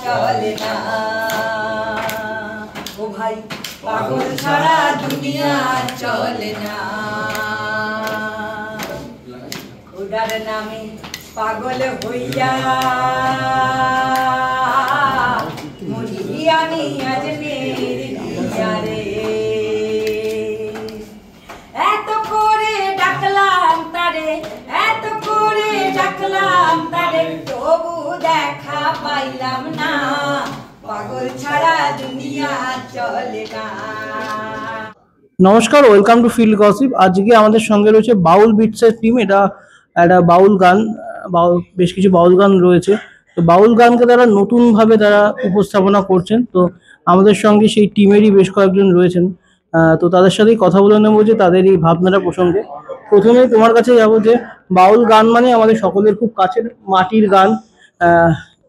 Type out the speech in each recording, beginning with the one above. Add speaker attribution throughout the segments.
Speaker 1: চলে না। ও ভাই পাগল ছাড়া দুনিয়া চলে না। খোদার নামে পাগল হইয়া মরি আমি আজমের দিয়ারে। এত করে ডাকলাম তারে, এত করে ডাকলাম তারে, তবু দেখা পাইলাম না। পাগল ছাড়া দুনিয়া চলে না।
Speaker 2: নমস্কার, ওয়েলকাম টু ফিল্ড গসিপ। আজকে আমাদের সঙ্গে রয়েছে বাউল বিটসের টিম। এটা একটা বাউল গান, বেশ কিছু বাউল গান রয়েছে। তো বাউল গানকে তারা নতুনভাবে তারা উপস্থাপনা করছেন। তো আমাদের সঙ্গে সেই টিমেরই বেশ কয়েকজন রয়েছেন। তো তাদের সাথেই কথা বলে নেবো যে তাদের এই ভাবনাটা প্রসঙ্গে। প্রথমে তোমার কাছে যাবো যে বাউল গান মানে আমাদের সকলের খুব কাছের মাটির গান,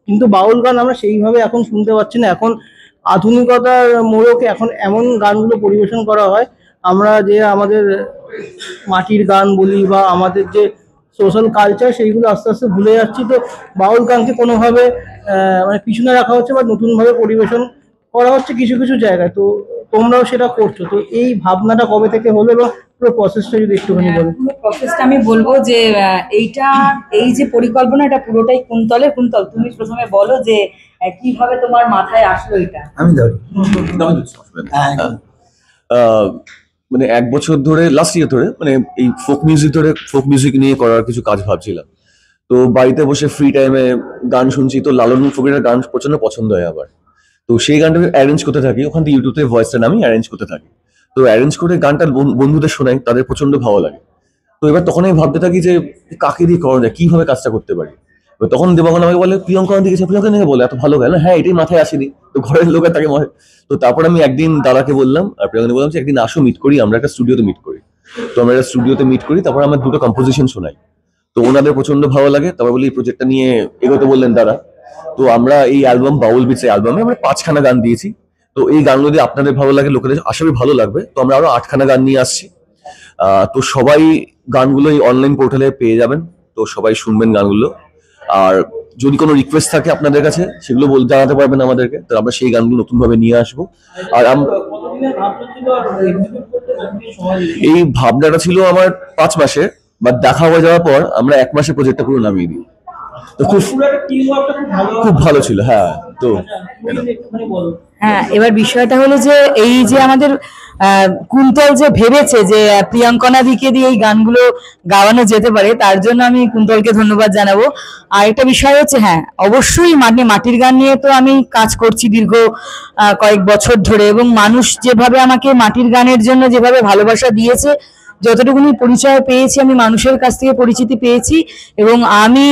Speaker 2: কিন্তু বাউল গান আমরা সেইভাবে এখন শুনতে পাচ্ছি না। এখন আধুনিকতার মোড়কে এখন এমন গানগুলো পরিবেশন করা হয়, আমরা যে আমাদের মাটির গান বলি বা আমাদের যে সোশ্যাল কালচার সেইগুলো আস্তে আস্তে ভুলে যাচ্ছি। তো বাউল গানকে কোনোভাবে মানে পিছনে রাখা হচ্ছে বা নতুনভাবে পরিবেশন করা হচ্ছে কিছু কিছু জায়গায়। তো তোমরাও সেটা করছো। তো এই ভাবনাটা কবে থেকে হলো এবং পুরো প্রসেসটা যদি একটুখানি বলো।
Speaker 1: পুরো প্রসেসটা আমি বলবো যে এই যে পরিকল্পনা, এটা পুরোটাই কুন্তল। তুমি প্রথমে বলো যে কিভাবে তোমার মাথায় আসলো এটা।
Speaker 3: আমি ধরি মানে 1 বছর ধরে, লাস্ট ইয়ার ধরে, মানে এই ফোক মিউজিক নিয়ে করার কিছু কাজ ভাবছিলাম। তো বাড়িতে বসে ফ্রি টাইমে গান শুনছি। তো লালন ফকিরের গান প্রচন্ড পছন্দ হয় আবার। তো সেই গানটা অ্যারেঞ্জ করতে থাকি, ওখান থেকে ইউটিউবে ভয়েসটা আমি অ্যারেঞ্জ করতে থাকি। তো অ্যারেঞ্জ করে গানটা বন্ধুদের শোনাই, তাদের প্রচন্ড ভালো লাগে। তো এবার তখন আমি ভাবতে থাকি যে কাকে দিয়ে করা যায়, কিভাবে কাজটা করতে পারি। তখন দেবাঙ্গন আমাকে বলে প্রিয়ঙ্কা দিকে, প্রিয়ঙ্কা দিকে বলে এত ভালো গান। হ্যাঁ, এটাই মাথায় আসেনি। তো ঘরের লোকের তাকে তো তারপর আমি একদিন দাদাকে বললাম আর প্রিয়ঙ্কা বললাম যে একদিন আসো, মিট করি, আমরা একটা স্টুডিওতে মিট করি। তো আমরা একটা স্টুডিওতে মিট করি, তারপর আমার 2টো কম্পোজিশন শোনাই। তো ওনাদের প্রচন্ড ভালো লাগে। তারপর বলি এই প্রজেক্টটা নিয়ে এগোতে বললেন তারা। তো আমরা এই অ্যালবাম বাউল বিটস অ্যালবামে আমরা 5খানা গান দিয়েছি। তো এই গানগুলো যদি আপনাদের ভালো লাগে, লোকেদের আশা করি ভালো লাগবে। তো আমরা আরো 8খানা গান নিয়ে আসছি। তো সবাই গানগুলো এই অনলাইন পোর্টালে পেয়ে যাবেন। তো সবাই শুনবেন গানগুলো। আর যদি কোনো রিকোয়েস্ট থাকে আপনাদের কাছে, সেগুলো জানাতে পারবেন আমাদেরকে। তো আমরা সেই গানগুলো নতুন ভাবে নিয়ে আসবো। আর এই ভাবনাটা ছিল আমার 5 মাসে, বাট দেখা হয়ে যাওয়ার পর আমরা 1 মাসে প্রজেক্টটা পুরো নামিয়ে দিই। তো খুব ভালো ছিল। হ্যাঁ, তো
Speaker 1: হ্যাঁ, এবার বিষয়টা হলো যে এই যে আমাদের কুন্তল যে ভেবেছে যে প্রিয়ঙ্কনা দিকে দিয়ে এই গানগুলো গাওয়ানো যেতে পারে, তার জন্য আমি কুন্তলকে ধন্যবাদ জানাবো। আর একটা বিষয় হচ্ছে, হ্যাঁ অবশ্যই মাটির গান নিয়ে তো আমি কাজ করছি দীর্ঘ কয়েক বছর ধরে, এবং মানুষ যেভাবে আমাকে মাটির গানের জন্য যেভাবে ভালোবাসা দিয়েছে, যতটুকুনি পরিচয় পেয়েছি, আমি মানুষের কাছ থেকে পরিচিতি পেয়েছি, এবং আমি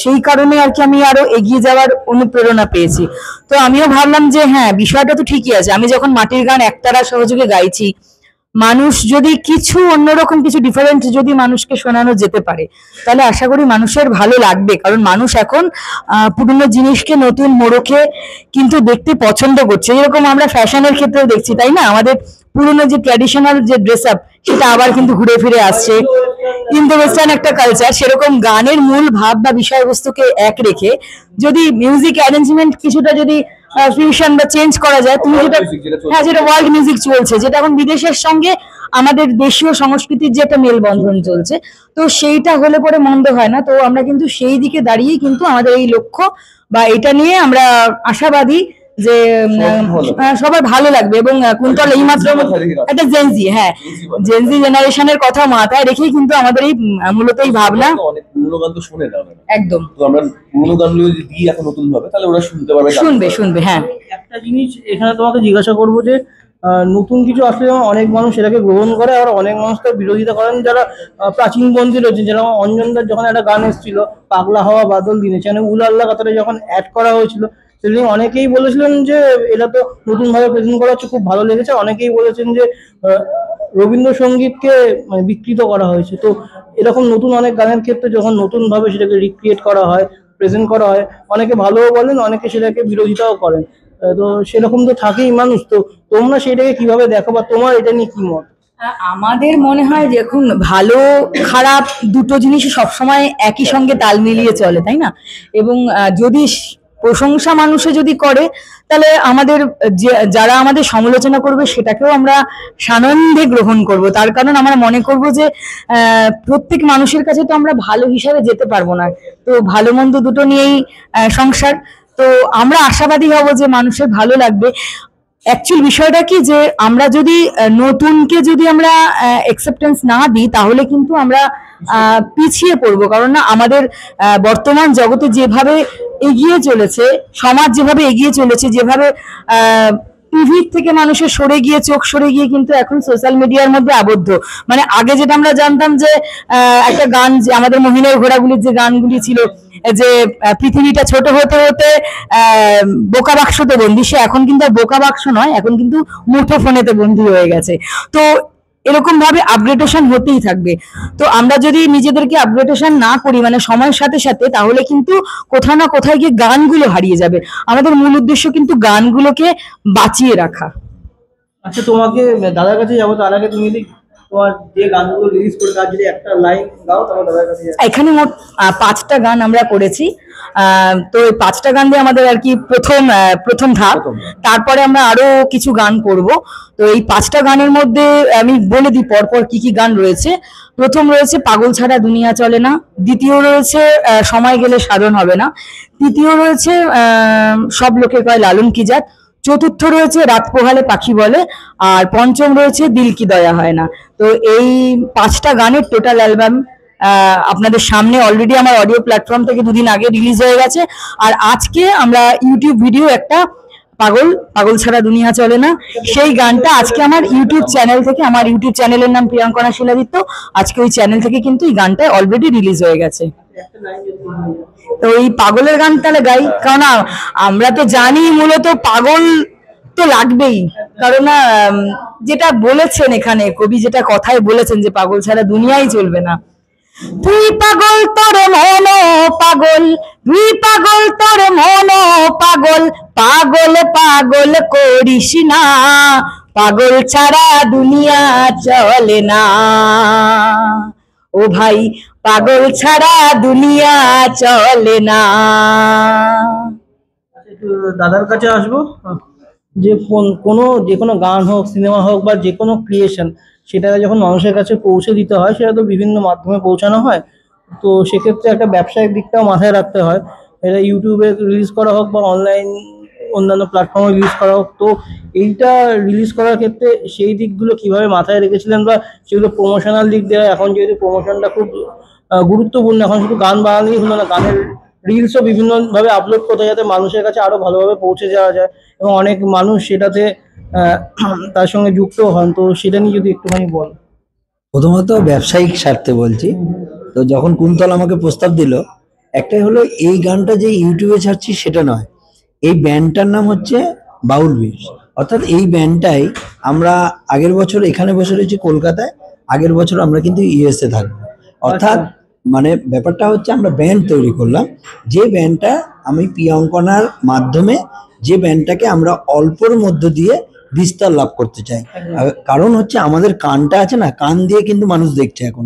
Speaker 1: সেই কারণে আর কি আমি আরো এগিয়ে যাওয়ার অনুপ্রেরণা পেয়েছি। তো আমিও ভাবলাম যে হ্যাঁ, বিষয়টা তো ঠিকই আছে। আমি যখন মাটির গান একতারা সহযোগে গাইছি, মানুষ যদি কিছু অন্যরকম কিছু ডিফারেন্ট যদি মানুষকে শোনানো যেতে পারে, তাহলে আশা করি মানুষের ভালো লাগবে। কারণ মানুষ এখন পুরনো জিনিসকে নতুন মোড়কে কিন্তু দেখতে পছন্দ করছে। যেরকম আমরা ফ্যাশনের ক্ষেত্রেও দেখছি, তাই না? আমাদের পুরনো যে ট্র্যাডিশনাল যে ড্রেস আপ, সেটা আবার কিন্তু ঘুরে ফিরে আসছে। ইন্দো ওয়েস্টার্ন একটা কালচার, সেরকম গানের মূল ভাব বা বিষয়বস্তুকে এক রেখে যদি মিউজিক অ্যারেঞ্জমেন্ট কিছুটা যদি ফিউশন বা চেঞ্জ করা যায়, তুমি যেটা, হ্যাঁ, যেটা ওয়ার্ল্ড মিউজিক চলছে, যেটা এখন বিদেশের সঙ্গে আমাদের দেশীয় সংস্কৃতির যে একটা মেলবন্ধন চলছে, তো সেইটা হলে পরে মন্দ হয় না। তো আমরা কিন্তু সেই দিকে দাঁড়িয়েই কিন্তু আমাদের এই লক্ষ্য বা এটা নিয়ে আমরা আশাবাদী যে সবার ভালো লাগবে। এবং কুন্তল এই মাত্র একটা জেনজি, হ্যাঁ জেনজি জেনারেশনের কথা মাথায় রেখেই কিন্তু আমাদের এই মূলত এই ভাবনা।
Speaker 3: অনেক পুরনো গান তো শুনে না
Speaker 1: একদম,
Speaker 3: তো আমরা পুরনো গানগুলো যদি দিই এখন নতুন ভাবে, তাহলে ওরা শুনতে পারবে,
Speaker 1: শুনবে। হ্যাঁ,
Speaker 2: একটা জিনিস এখানে তোমাকে জিজ্ঞাসা করবো যে নতুন কিছু আসলে যেমন অনেক মানুষ এটাকে গ্রহণ করে, আর অনেক মানুষ তার বিরোধিতা করেন। যারা প্রাচীনপন্থী রয়েছে, যেরকম অঞ্জনদার যখন একটা গান এসেছিল পাগলা হওয়া বাদল দিনে, সেখানে উলাল্লা কথাটা যখন অ্যাড করা হয়েছিল, সেদিন অনেকেই বলেছিলেন যে এটা তো নতুন ভাবে প্রেজেন্ট করা হচ্ছে, খুব ভালো লেগেছে। অনেকেই বলেছেন যে রবীন্দ্রসঙ্গীতকে মানে বিকৃত করা হয়েছে। তো এরকম নতুন অনেক গানের ক্ষেত্রে যখন নতুন ভাবে সেটাকে রিক্রিয়েট করা হয়, প্রেজেন্ট করা হয়, অনেকে ভালোও বলেন, অনেকে সেটাকে বিরোধিতাও করেন। তো সেরকম তো থাকেই মানুষ। তো তোমরা সেটাকে কিভাবে দেখো বা তোমার এটা নিয়ে কি মত?
Speaker 1: আমাদের মনে হয় দেখুন, ভালো খারাপ দুটো জিনিস সবসময় একই সঙ্গে তাল মিলিয়ে চলে, তাই না? এবং যদি প্রশংসা মানুষে যদি করে তাহলে আমাদের যারা আমাদের সমালোচনা করবে সেটাকেও আমরা সানন্দে গ্রহণ করব। তার কারণ আমরা মনে করব যে প্রত্যেক মানুষের কাছে তো আমরা ভালো হিসাবে যেতে পারবো না, তো ভালো মন্দ দুটো নিয়েই সংসার। তো আমরা আশাবাদী হব যে মানুষের ভালো লাগবে। অ্যাকচুয়াল বিষয়টা কি যে আমরা যদি নতুনকে যদি আমরা অ্যাকসেপ্টেন্স না দিই তাহলে কিন্তু আমরা পিছিয়ে পড়বো। কারণ না আমাদের বর্তমান জগতে যেভাবে এগিয়ে চলেছে, সমাজ যেভাবে এগিয়ে চলেছে, যেভাবে টিভির থেকে মানুষের সরে গিয়ে চোখ সরে গিয়ে কিন্তু এখন সোশ্যাল মিডিয়ার মধ্যে আবদ্ধ। মানে আগে যেটা আমরা জানতাম যে একটা গান, যে আমাদের মহিলার ঘোড়াগুলির যে গানগুলি ছিল যে পৃথিবীটা ছোট হতে হতে বোকা বাক্সতে বন্দি, সে এখন কিন্তু আর বোকা বাক্স নয়, এখন কিন্তু মুঠো ফোনেতে বন্দি হয়ে গেছে। তো এরকম ভাবে আপগ্রেডেশন হতেই থাকবে। তো আমরা যদি নিজেদেরকে আপগ্রেডেশন না করি মানে সময়ের সাথে সাথে, তাহলে কিন্তু কোথাও না কোথায় গিয়ে গানগুলো হারিয়ে যাবে। আমাদের মূল উদ্দেশ্য কিন্তু গানগুলোকে বাঁচিয়ে রাখা।
Speaker 2: আচ্ছা, তোমাকে দাদার কাছে যাবো, তার আগে তুমি তোমার যে গানগুলো রিলিজ করে তার যদি একটা লাইন গাও তাহলে দাদার কাছে যাবো।
Speaker 1: এখানে মোট 5টা গান আমরা করেছি। তো এই 5টা গান দিয়ে আমাদের আর কি প্রথম ধাপ। তারপরে আমরা আরো কিছু গান করব। তো এই 5টা গানের মধ্যে আমি বলে দিই পরপর কি কি গান রয়েছে। প্রথম রয়েছে পাগল ছাড়া দুনিয়া চলে না, দ্বিতীয় রয়েছে সময় গেলে সাধন হবে না, তৃতীয় রয়েছে সব লোকে কয় লালন কি জাত, চতুর্থ রয়েছে রাত পোহালে পাখি বলে, আর পঞ্চম রয়েছে দিল কি দয়া হয় না। তো এই 5টা গানের টোটাল অ্যালবাম আপনাদের সামনে অলরেডি আমার অডিও প্ল্যাটফর্ম থেকে 2 দিন আগে রিলিজ হয়ে গেছে। আর আজকে আমরা ইউটিউব ভিডিও একটা পাগল ছাড়া দুনিয়া চলে না, সেই গানটা আজকে আমার ইউটিউব চ্যানেল থেকে, আমার ইউটিউব চ্যানেলের নাম প্রিয়াঙ্কনা শিলাদিত্য, আজকে ওই চ্যানেল থেকে কিন্তু এই গানটা অলরেডি রিলিজ হয়ে গেছে। তো এই পাগলের গান তাহলে গাই, কারণ আমরা তো জানি মূলত পাগল তো লাগবেই। কারণ যেটা বলেছেন এখানে কবি, যেটা কথায় বলেছেন যে পাগল ছাড়া দুনিয়াই চলবে না। তুই পাগল তোর মন পাগল, তুই পাগল তোর মন পাগল, পাগল পাগল করিস না, পাগল ছাড়া দুনিয়া চলে না। ও ভাই পাগল ছাড়া দুনিয়া চলে না।
Speaker 2: দাদার কাছে আসবো, যে যে কোনো গান হোক, সিনেমা হোক বা যে কোনো ক্রিয়েশন, সেটা যখন মানুষের কাছে পৌঁছে দিতে হয় সেটা তো বিভিন্ন মাধ্যমে পৌঁছানো হয়। তো সেক্ষেত্রে একটা ব্যবসায়িক দিকটাও মাথায় রাখতে হয়। এটা ইউটিউবে রিলিজ করা হোক বা অনলাইন অন্যান্য প্ল্যাটফর্মে রিলিজ করা হোক, তো এইটা রিলিজ করার ক্ষেত্রে সেই দিকগুলো কিভাবে মাথায় রেখেছিলেন, বা সেগুলো প্রমোশনাল দিক দিয়ে, এখন যেহেতু প্রমোশনটা খুব গুরুত্বপূর্ণ, এখন শুধু গান বানালেই হলো না, গানের রিলসও বিভিন্নভাবে আপলোড করতে, যাতে মানুষের কাছে আরো ভালোভাবে পৌঁছে যাওয়া যায় এবং অনেক মানুষ সেটাতে তার সঙ্গে যুক্ত হন। তো সেটা নিয়ে যদি একটুখানি বল।
Speaker 4: প্রথমত ব্যবসায়িক স্বার্থে বলছি, তো যখন কুন্তল আমাকে প্রস্তাব দিল, একটাই হলো এই গানটা যে ইউটিউবে ছাড়ছি সেটা নয়, এই ব্যান্ডটার নাম হচ্ছে বাউল বিটস। অর্থাৎ এই ব্যান্ডটাই আমরা আগের বছর এখানে বসে রয়েছি কলকাতায়, আগের বছর আমরা কিন্তু ইউএসএ থাকবো। অর্থাৎ মানে ব্যাপারটা হচ্ছে আমরা ব্যান্ড তৈরি করলাম, যে ব্যান্ডটা আমি প্রিয়াঙ্কনার মাধ্যমে, যে ব্যান্ডটাকে আমরা অল্পর মধ্য দিয়ে বিস্তার লাভ করতে চাই। কারণ হচ্ছে আমাদের কানটা আছে না, কান দিয়ে কিন্তু মানুষ দেখছে, এখন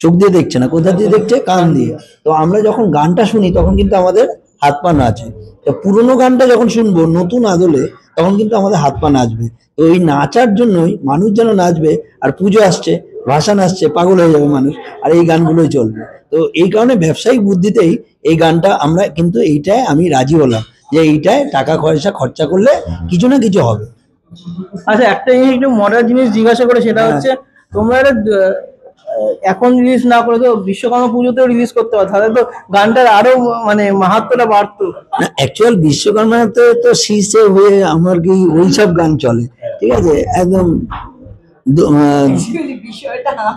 Speaker 4: চোখ দিয়ে দেখছে না, কোথা দিয়ে দেখছে, কান দিয়ে। তো আমরা যখন গানটা শুনি তখন কিন্তু আমাদের হাত পা নাচে। তো পুরোনো গানটা যখন শুনবো নতুন আদলে, তখন কিন্তু আমাদের হাত পা নাচবে। তো ওই নাচার জন্যই মানুষ যেন নাচবে, আর পুজো আসছে, ভাসান আসছে, পাগল হয়ে যাবে মানুষ, আর এই গানগুলোই চলবে। তো এই কারণে ব্যবসায়িক বুদ্ধিতেই এই গানটা আমরা কিন্তু এইটায় আমি রাজি হলাম, যে এইটায় টাকা পয়সা খরচা করলে কিছু না কিছু হবে।
Speaker 2: আচ্ছা, একটা জিনিস একটু মজার জিনিস জিজ্ঞাসা করে, সেটা হচ্ছে তোমরা এখন রিলিজ না করে তো বিশ্বকর্মা পুজোতেও রিলিজ করতে পারো, তাহলে তো গানটার আরো মানে মাহাত্ম্যটা বাড়তো।
Speaker 4: না, অ্যাকচুয়াল বিশ্বকর্মাতে তো শীর্ষে হয়ে আমার কি ওইসব গান চলে, ঠিক আছে, একদম।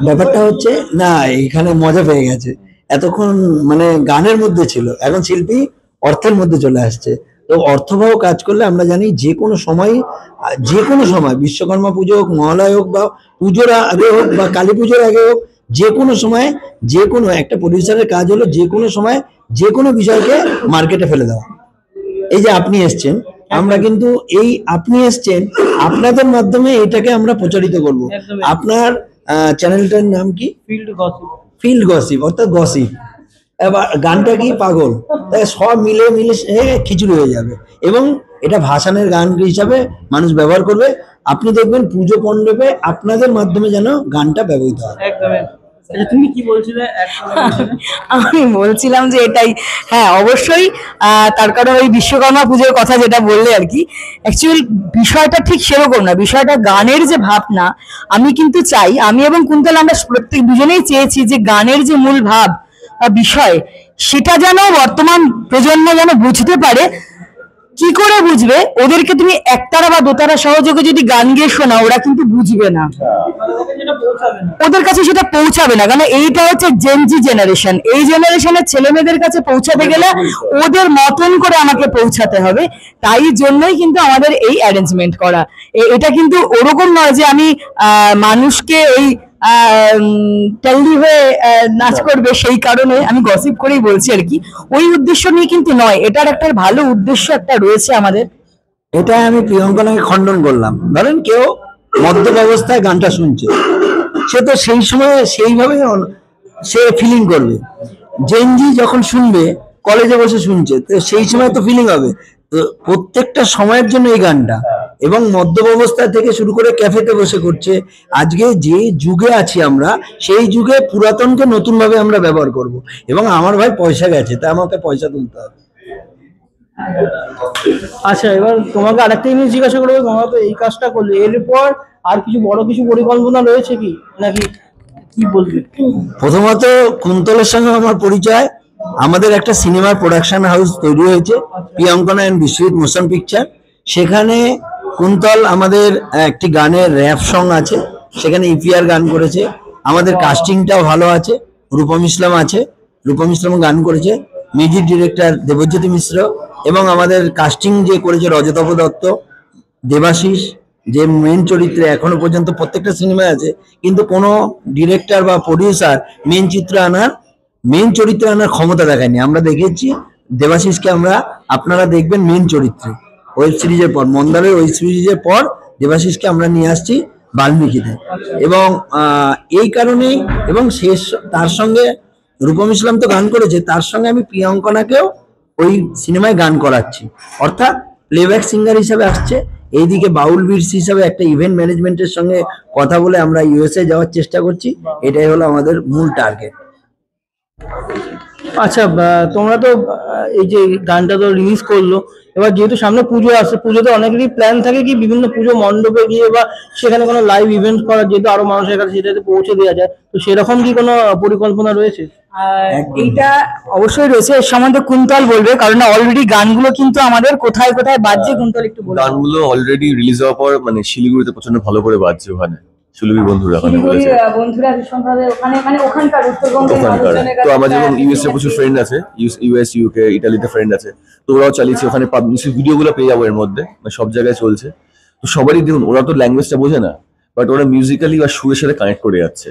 Speaker 4: ব্যাপারটা হচ্ছে না, এখানে মজা পেয়ে গেছে, এতক্ষণ মানে গানের মধ্যে ছিল, এখন শিল্পী অর্থের মধ্যে চলে আসছে। তো অর্থবহ কাজ করলে আমরা জানি যে কোনো সময় বিশ্বকর্মা পুজো হোক, মহালয় হোক, বা পুজোর আগে হোক, বা কালী পুজোর আগে হোক, যে কোনো সময় যে কোনো একটা প্রডিউসারের কাজ হলো যে কোনো সময় যে কোনো বিষয়কে মার্কেটে ফেলে দেওয়া। এই যে আপনি এসছেন, আমরা কিন্তু এই আপনি এসছেন আপনাদের মাধ্যমে এটাকে আমরা প্রচারিত করব। আপনার চ্যানেলটার নাম কি?
Speaker 2: Field gossip.
Speaker 4: ফিল্ড গসিপ, অর্থাৎ গসিপ। এবার গানটা কি পাগল, তাই সব মিলে মিলে খিচুড়ি হয়ে যাবে। এবং এটা ভাসানের গান হিসাবে মানুষ ব্যবহার করবে। আপনি দেখবেন পুজো মণ্ডপে আপনাদের মাধ্যমে যেন গানটা ব্যবহৃত হয়।
Speaker 2: একদমই। আচ্ছা, তুমি কি বলছিলে?
Speaker 1: আমি বলছিলাম যে এটাই, হ্যাঁ অবশ্যই। তার কারণ ওই বিশ্বকর্মা পুজোর কথা যেটা বললে আর কি, অ্যাকচুয়ালি বিষয়টা ঠিক সেরকম না। বিষয়টা গানের যে ভাবনা, আমি কিন্তু চাই, আমি এবং কুন্তল আমরা প্রত্যেক দুজনেই চেয়েছি যে গানের যে মূল ভাব বা বিষয়, সেটা যেন বর্তমান প্রজন্ম যেন বুঝতে পারে। কি করে বুঝবে? ওদেরকে তুমি একতারা বা দোতারা সহযোগে যদি গান গিয়ে শোনা, ওরা কিন্তু বুঝবে না, ওদের কাছে সেটা পৌঁছাবে না। কারণ এইটা হচ্ছে জেনজি জেনারেশন, এই জেনারেশনের ছেলে মেয়েদের কাছে পৌঁছাতে গেলে ওদের মতন করে আমাকে পৌঁছাতে হবে। তাই জন্যই কিন্তু আমাদের এই অ্যারেঞ্জমেন্ট করা। এটা কিন্তু ওরকম নয় যে আমি মানুষকে ওই টেলদি হয়ে নাচ করবে সেই কারণে আমি গসিপ করেই বলছি আর কি, ওই উদ্দেশ্য নিয়ে কিন্তু নয়। এটার একটা ভালো উদ্দেশ্য একটা রয়েছে আমাদের।
Speaker 4: এটা আমি প্রিয়ঙ্কনাকে খণ্ডন করলাম। ধরেন কেউ মদ্যপ অবস্থায় গানটা শুনছে, সে তো সেই সময় সেইভাবে সে ফিলিং করবে। জেনজি যখন শুনবে, কলেজে বসে শুনছে, তো সেই সময় তো ফিলিং হবে। তো প্রত্যেকটা সময়ের জন্য এই গানটা, এবং মদ্যপ অবস্থা থেকে শুরু করে ক্যাফেতে বসে করছে। আজকে যে যুগে আছি আমরা, সেই যুগে পুরাতনকে নতুন ভাবে আমরা ব্যবহার করব। এবং আমার ভাই পয়সা গেছে, তা আমাকে পয়সা তুলতে হবে।
Speaker 2: আচ্ছা, এবার তোমাকে আরেকটা জিনিস জিজ্ঞাসা করবো। তোমরা তো এই কাজটা করলে, এরপর আর কিছু বড় কিছু পরিকল্পনা রয়েছে কি, নাকি কি বলবে?
Speaker 4: প্রথমত কুন্তলের সঙ্গে আমার পরিচয়, আমাদের একটা সিনেমার প্রোডাকশন হাউস তৈরি হয়েছে, প্রিয়ঙ্কনা এন্ড বিশ্বজিৎ মোশন পিকচার। সেখানে কুন্তল আমাদের একটি গানের র্যাপ সং আছে, সেখানে ইপিআর গান করেছে। আমাদের কাস্টিংটাও ভালো আছে, রূপম ইসলাম আছে, রূপম ইসলাম গান করেছে, মিউজিক ডিরেক্টর দেবজ্যোতি মিশ্র, এবং আমাদের কাস্টিং যে করেছে রজতপ দত্ত, দেবাশিস, যে মেন চরিত্রে এখনো পর্যন্ত প্রত্যেকটা সিনেমায় আছে, কিন্তু কোনো ডিরেক্টর বা প্রডিউসার মেন চরিত্রে আনার ক্ষমতা দেখায়নি। আমরা দেখেছি দেবাশিসকে, আপনারা দেখবেন মেন চরিত্রে ওয়েব সিরিজের পর, মন্দারের ওয়েব সিরিজের পর দেবাশিসকে আমরা নিয়ে আসছি বাল্মীকিতে। এবং এই কারণেই, এবং শেষ তার সঙ্গে রূপম ইসলাম তো গান করেছে, তার সঙ্গে আমি প্রিয়ঙ্কনাকেও ওই সিনেমায় গান করাচ্ছি, অর্থাৎ প্লেব্যাক সিঙ্গার হিসাবে আসছে। এইদিকে বাউল বিটস হিসাবে একটা ইভেন্ট ম্যানেজমেন্টের সঙ্গে কথা বলে আমরা ইউএসএ যাওয়ার চেষ্টা করছি। এটাই হলো আমাদের মূল টার্গেট।
Speaker 2: আচ্ছা, তোমরা তো এই যে গানটা তো রিলিজ করলো, এবার যেহেতু সামনে পুজো আসছে, পুজোতে অনেকেরই প্ল্যান থাকে কি বিভিন্ন পুজো মণ্ডপে গিয়ে বা সেখানে কোনো লাইভ ইভেন্ট করার, যেহেতু আরো মানুষের কাছে সেটাতে পৌঁছে দেওয়া যায়, তো সেরকম কি কোনো পরিকল্পনা রয়েছে?
Speaker 1: এইটা অবশ্যই রয়েছে, এর সম্বন্ধে কুন্তল বলবে, কারণ অলরেডি গানগুলো কিন্তু আমাদের কোথায় কোথায় বাজছে, কুন্তল একটু বলবে।
Speaker 3: গানগুলো অলরেডি রিলিজ হওয়ার পর মানে শিলিগুড়িতে প্রচন্ড ভালো করে বাজছে, ওখানে শিলিগুড়ি বন্ধুরা ওখানে বলেছে,
Speaker 1: বন্ধুরা ভীষণভাবে ওখানকার উত্তরবঙ্গের
Speaker 3: ওখানকার।
Speaker 1: মানুষজনের
Speaker 3: তো
Speaker 1: কাছে
Speaker 3: আমার যেমন
Speaker 1: একটা
Speaker 3: ইউএসএ প্রচুর ফ্রেন্ড আছে, ইউএস ইউকে ইটালিতে ফ্রেন্ড আছে, তো ওরাও চালিয়েছে, ওখানে নিশ্চয়ই ভিডিওগুলো পেয়ে যাবো এর মধ্যে, মানে সব জায়গায় চলছে। তো সবারই দেখুন, ওরা তো ল্যাঙ্গুয়েজটা বোঝে না, বাট ওরা মিউজিক্যালি বা সুরের সাথে কানেক্ট করে যাচ্ছে।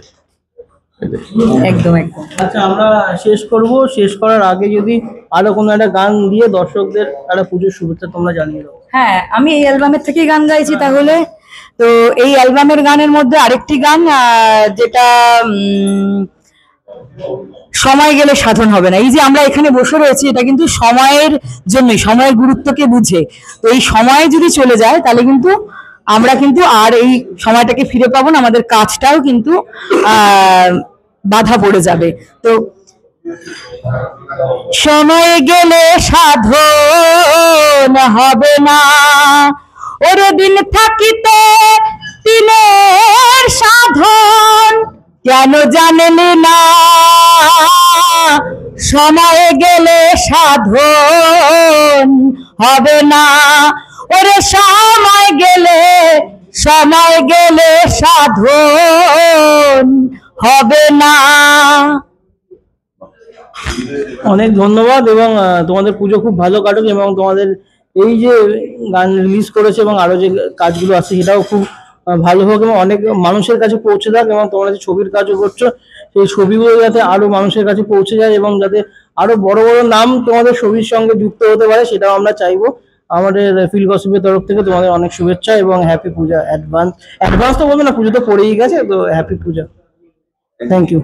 Speaker 1: একদম একদম।
Speaker 2: আচ্ছা, আমরা শেষ করব। শেষ করার আগে যদি আরো কোনো একটা গান দিয়ে দর্শকদের একটা পুজোর শুভেচ্ছা তোমরা জানিয়ে দাও।
Speaker 1: হ্যাঁ, আমি এই অ্যালবামের থেকেই গান গাইছি তাহলে। তো এই অ্যালবামের গানের মধ্যে আরেকটি গান, যেটা সময় গেলে সাধন হবে না। এই যে আমরা এখানে বসে রয়েছি, এটা কিন্তু সময়ের জন্যই, সময়ের গুরুত্বকে বুঝে। তো এই সময় যদি চলে যায়, তাহলে কিন্তু আমরা কিন্তু আর এই সময়টাকে ফিরে পাবো না, আমাদের কাজটাও কিন্তু বাধা পড়ে যাবে। তো সময় গেলে সাধন হবে না, ওরে দিন থাকিতে দিনের সাধন কেন জানেন না, সময় গেলে সাধন হবে না, ওরে সময় গেলে সাধন হবে না।
Speaker 2: অনেক ধন্যবাদ, এবং তোমাদের পুজো খুব ভালো কাটুক, এবং তোমাদের এই যে গান রিলিজ করেছে এবং আরো যে কাজগুলো আছে সেটাও খুব ভালো হোক, এবং অনেক মানুষের কাছে পৌঁছে যাক। এবং তোমরা যে ছবির কাজও করছো, সেই ছবিগুলো যাতে আরো মানুষের কাছে পৌঁছে যায়, এবং যাতে আরো বড় বড় নাম তোমাদের ছবির সঙ্গে যুক্ত হতে পারে, সেটাও আমরা চাইবো। আমাদের ফিল গসিপের তরফ থেকে তোমাদের অনেক শুভেচ্ছা এবং হ্যাপি পূজা। অ্যাডভান্স তো বলবো না, পুজো তো পড়েই গেছে, তো হ্যাপি পূজা। Thank you.